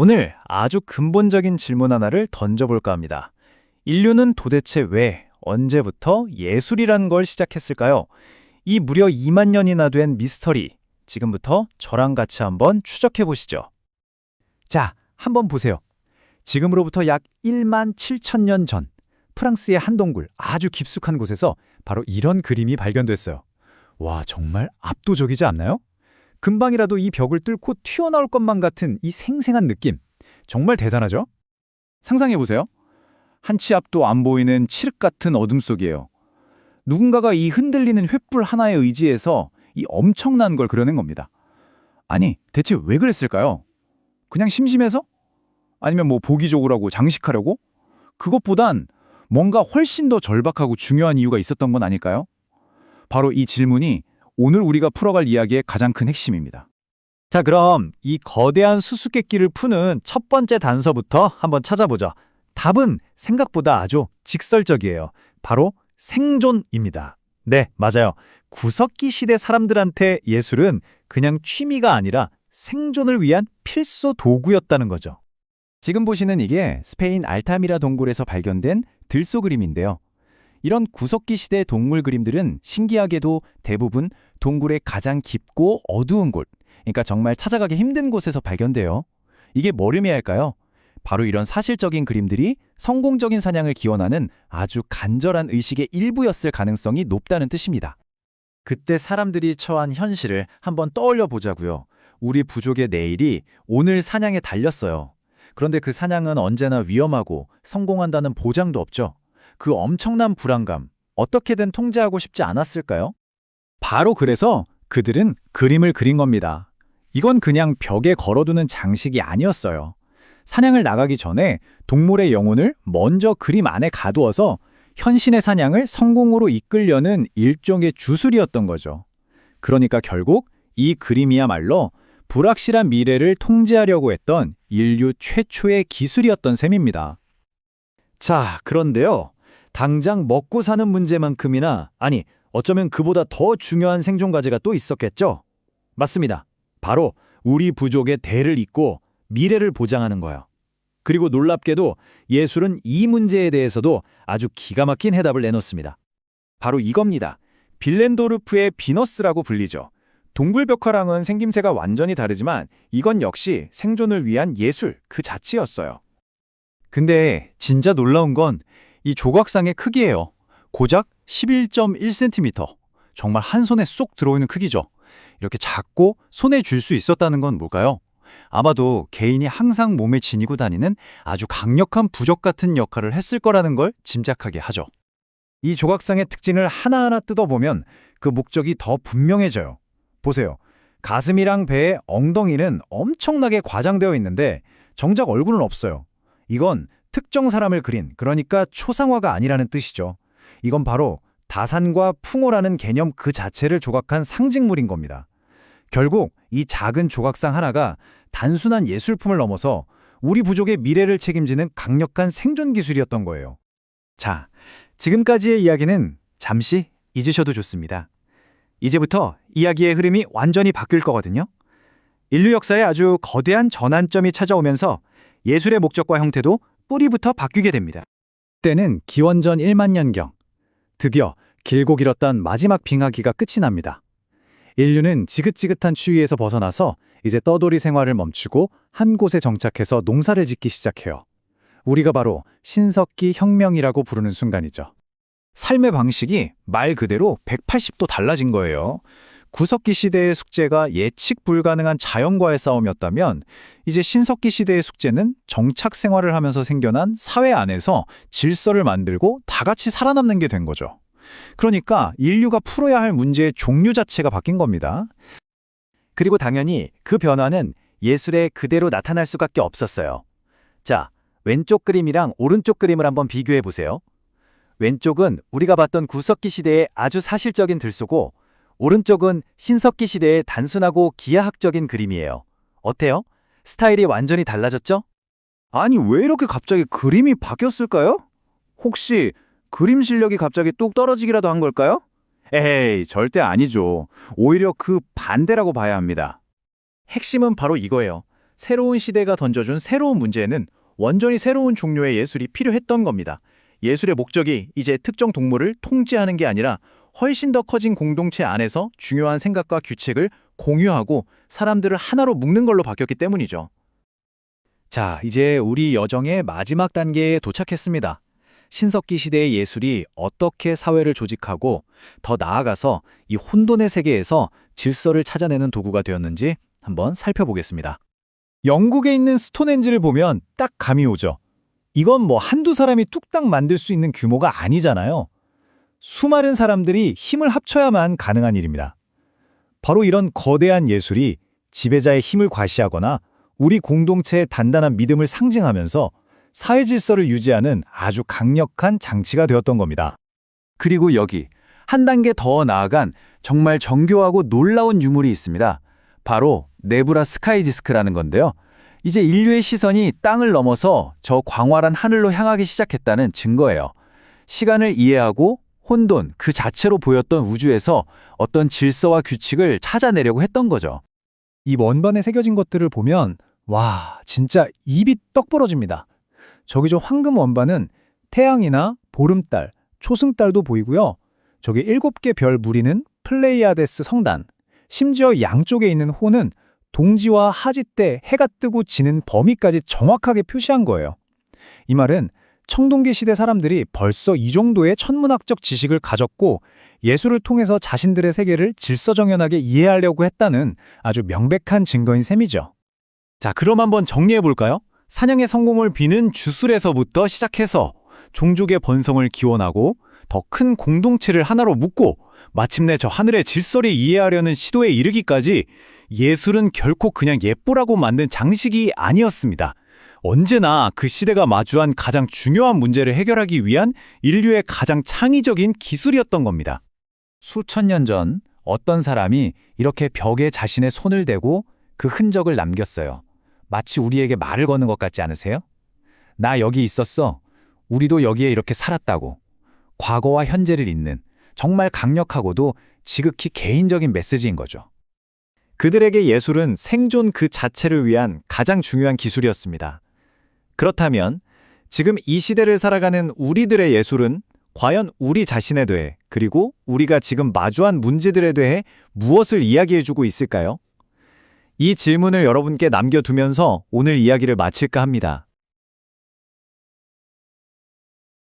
오늘 아주 근본적인 질문 하나를 던져볼까 합니다. 인류는 도대체 왜, 언제부터 예술이란 걸 시작했을까요? 이 무려 2만 년이나 된 미스터리, 지금부터 저랑 같이 한번 추적해 보시죠. 자, 한번 보세요. 지금으로부터 약 1만 7천 년 전, 프랑스의 한 동굴 아주 깊숙한 곳에서 바로 이런 그림이 발견됐어요. 와, 정말 압도적이지 않나요? 금방이라도 이 벽을 뚫고 튀어나올 것만 같은 이 생생한 느낌. 정말 대단하죠? 상상해보세요. 한 치 앞도 안 보이는 칠흑 같은 어둠 속이에요. 누군가가 이 흔들리는 횃불 하나에 의지해서 이 엄청난 걸 그려낸 겁니다. 아니, 대체 왜 그랬을까요? 그냥 심심해서? 아니면 뭐 보기 좋으라고 장식하려고? 그것보단 뭔가 훨씬 더 절박하고 중요한 이유가 있었던 건 아닐까요? 바로 이 질문이 오늘 우리가 풀어갈 이야기의 가장 큰 핵심입니다. 자, 그럼 이 거대한 수수께끼를 푸는 첫 번째 단서부터 한번 찾아보죠. 답은 생각보다 아주 직설적이에요. 바로 생존입니다. 네, 맞아요. 구석기 시대 사람들한테 예술은 그냥 취미가 아니라 생존을 위한 필수 도구였다는 거죠. 지금 보시는 이게 스페인 알타미라 동굴에서 발견된 들소 그림인데요. 이런 구석기 시대 동물 그림들은 신기하게도 대부분 동굴의 가장 깊고 어두운 곳, 그러니까 정말 찾아가기 힘든 곳에서 발견돼요. 이게 뭘 의미할까요? 바로 이런 사실적인 그림들이 성공적인 사냥을 기원하는 아주 간절한 의식의 일부였을 가능성이 높다는 뜻입니다. 그때 사람들이 처한 현실을 한번 떠올려 보자고요. 우리 부족의 내일이 오늘 사냥에 달렸어요. 그런데 그 사냥은 언제나 위험하고 성공한다는 보장도 없죠. 그 엄청난 불안감, 어떻게든 통제하고 싶지 않았을까요? 바로 그래서 그들은 그림을 그린 겁니다. 이건 그냥 벽에 걸어두는 장식이 아니었어요. 사냥을 나가기 전에 동물의 영혼을 먼저 그림 안에 가두어서 현신의 사냥을 성공으로 이끌려는 일종의 주술이었던 거죠. 그러니까 결국 이 그림이야말로 불확실한 미래를 통제하려고 했던 인류 최초의 기술이었던 셈입니다. 자, 그런데요. 당장 먹고 사는 문제만큼이나, 아니, 어쩌면 그보다 더 중요한 생존 과제가 또 있었겠죠? 맞습니다. 바로 우리 부족의 대를 잇고 미래를 보장하는 거예요. 그리고 놀랍게도 예술은 이 문제에 대해서도 아주 기가 막힌 해답을 내놓습니다. 바로 이겁니다. 빌렌도르프의 비너스라고 불리죠. 동굴벽화랑은 생김새가 완전히 다르지만 이건 역시 생존을 위한 예술 그 자체였어요. 근데 진짜 놀라운 건 이 조각상의 크기예요. 고작 11.1cm. 정말 한 손에 쏙 들어오는 크기죠. 이렇게 작고 손에 쥘 수 있었다는 건 뭘까요? 아마도 개인이 항상 몸에 지니고 다니는 아주 강력한 부적 같은 역할을 했을 거라는 걸 짐작하게 하죠. 이 조각상의 특징을 하나하나 뜯어보면 그 목적이 더 분명해져요. 보세요. 가슴이랑 배의 엉덩이는 엄청나게 과장되어 있는데 정작 얼굴은 없어요. 이건 특정 사람을 그린, 그러니까 초상화가 아니라는 뜻이죠. 이건 바로 다산과 풍호라는 개념 그 자체를 조각한 상징물인 겁니다. 결국 이 작은 조각상 하나가 단순한 예술품을 넘어서 우리 부족의 미래를 책임지는 강력한 생존 기술이었던 거예요. 자, 지금까지의 이야기는 잠시 잊으셔도 좋습니다. 이제부터 이야기의 흐름이 완전히 바뀔 거거든요. 인류 역사에 아주 거대한 전환점이 찾아오면서 예술의 목적과 형태도 뿌리부터 바뀌게 됩니다. 때는 기원전 1만 년경. 드디어 길고 길었던 마지막 빙하기가 끝이 납니다. 인류는 지긋지긋한 추위에서 벗어나서 이제 떠돌이 생활을 멈추고 한 곳에 정착해서 농사를 짓기 시작해요. 우리가 바로 신석기 혁명이라고 부르는 순간이죠. 삶의 방식이 말 그대로 180도 달라진 거예요. 구석기 시대의 숙제가 예측 불가능한 자연과의 싸움이었다면 이제 신석기 시대의 숙제는 정착 생활을 하면서 생겨난 사회 안에서 질서를 만들고 다 같이 살아남는 게 된 거죠. 그러니까 인류가 풀어야 할 문제의 종류 자체가 바뀐 겁니다. 그리고 당연히 그 변화는 예술에 그대로 나타날 수밖에 없었어요. 자, 왼쪽 그림이랑 오른쪽 그림을 한번 비교해 보세요. 왼쪽은 우리가 봤던 구석기 시대의 아주 사실적인 들소고 오른쪽은 신석기 시대의 단순하고 기하학적인 그림이에요. 어때요? 스타일이 완전히 달라졌죠? 아니, 왜 이렇게 갑자기 그림이 바뀌었을까요? 혹시 그림 실력이 갑자기 뚝 떨어지기라도 한 걸까요? 에이, 절대 아니죠. 오히려 그 반대라고 봐야 합니다. 핵심은 바로 이거예요. 새로운 시대가 던져준 새로운 문제에는 완전히 새로운 종류의 예술이 필요했던 겁니다. 예술의 목적이 이제 특정 동물을 통제하는 게 아니라 훨씬 더 커진 공동체 안에서 중요한 생각과 규칙을 공유하고 사람들을 하나로 묶는 걸로 바뀌었기 때문이죠. 자, 이제 우리 여정의 마지막 단계에 도착했습니다. 신석기 시대의 예술이 어떻게 사회를 조직하고 더 나아가서 이 혼돈의 세계에서 질서를 찾아내는 도구가 되었는지 한번 살펴보겠습니다. 영국에 있는 스톤헨지를 보면 딱 감이 오죠. 이건 뭐 한두 사람이 뚝딱 만들 수 있는 규모가 아니잖아요. 수많은 사람들이 힘을 합쳐야만 가능한 일입니다. 바로 이런 거대한 예술이 지배자의 힘을 과시하거나 우리 공동체의 단단한 믿음을 상징하면서 사회 질서를 유지하는 아주 강력한 장치가 되었던 겁니다. 그리고 여기 한 단계 더 나아간 정말 정교하고 놀라운 유물이 있습니다. 바로 네브라 스카이 디스크라는 건데요. 이제 인류의 시선이 땅을 넘어서 저 광활한 하늘로 향하기 시작했다는 증거예요. 시간을 이해하고 혼돈 그 자체로 보였던 우주에서 어떤 질서와 규칙을 찾아내려고 했던 거죠. 이 원반에 새겨진 것들을 보면 와, 진짜 입이 떡 벌어집니다. 저기 저 황금 원반은 태양이나 보름달, 초승달도 보이고요. 저기 7개 별 무리는 플레이아데스 성단, 심지어 양쪽에 있는 호는 동지와 하지 때 해가 뜨고 지는 범위까지 정확하게 표시한 거예요. 이 말은 청동기 시대 사람들이 벌써 이 정도의 천문학적 지식을 가졌고 예술을 통해서 자신들의 세계를 질서정연하게 이해하려고 했다는 아주 명백한 증거인 셈이죠. 자, 그럼 한번 정리해 볼까요? 사냥의 성공을 비는 주술에서부터 시작해서 종족의 번성을 기원하고 더 큰 공동체를 하나로 묶고 마침내 저 하늘의 질서를 이해하려는 시도에 이르기까지 예술은 결코 그냥 예쁘라고 만든 장식이 아니었습니다. 언제나 그 시대가 마주한 가장 중요한 문제를 해결하기 위한 인류의 가장 창의적인 기술이었던 겁니다. 수천 년 전 어떤 사람이 이렇게 벽에 자신의 손을 대고 그 흔적을 남겼어요. 마치 우리에게 말을 거는 것 같지 않으세요? 나 여기 있었어. 우리도 여기에 이렇게 살았다고. 과거와 현재를 잇는 정말 강력하고도 지극히 개인적인 메시지인 거죠. 그들에게 예술은 생존 그 자체를 위한 가장 중요한 기술이었습니다. 그렇다면 지금 이 시대를 살아가는 우리들의 예술은 과연 우리 자신에 대해 그리고 우리가 지금 마주한 문제들에 대해 무엇을 이야기해주고 있을까요? 이 질문을 여러분께 남겨두면서 오늘 이야기를 마칠까 합니다.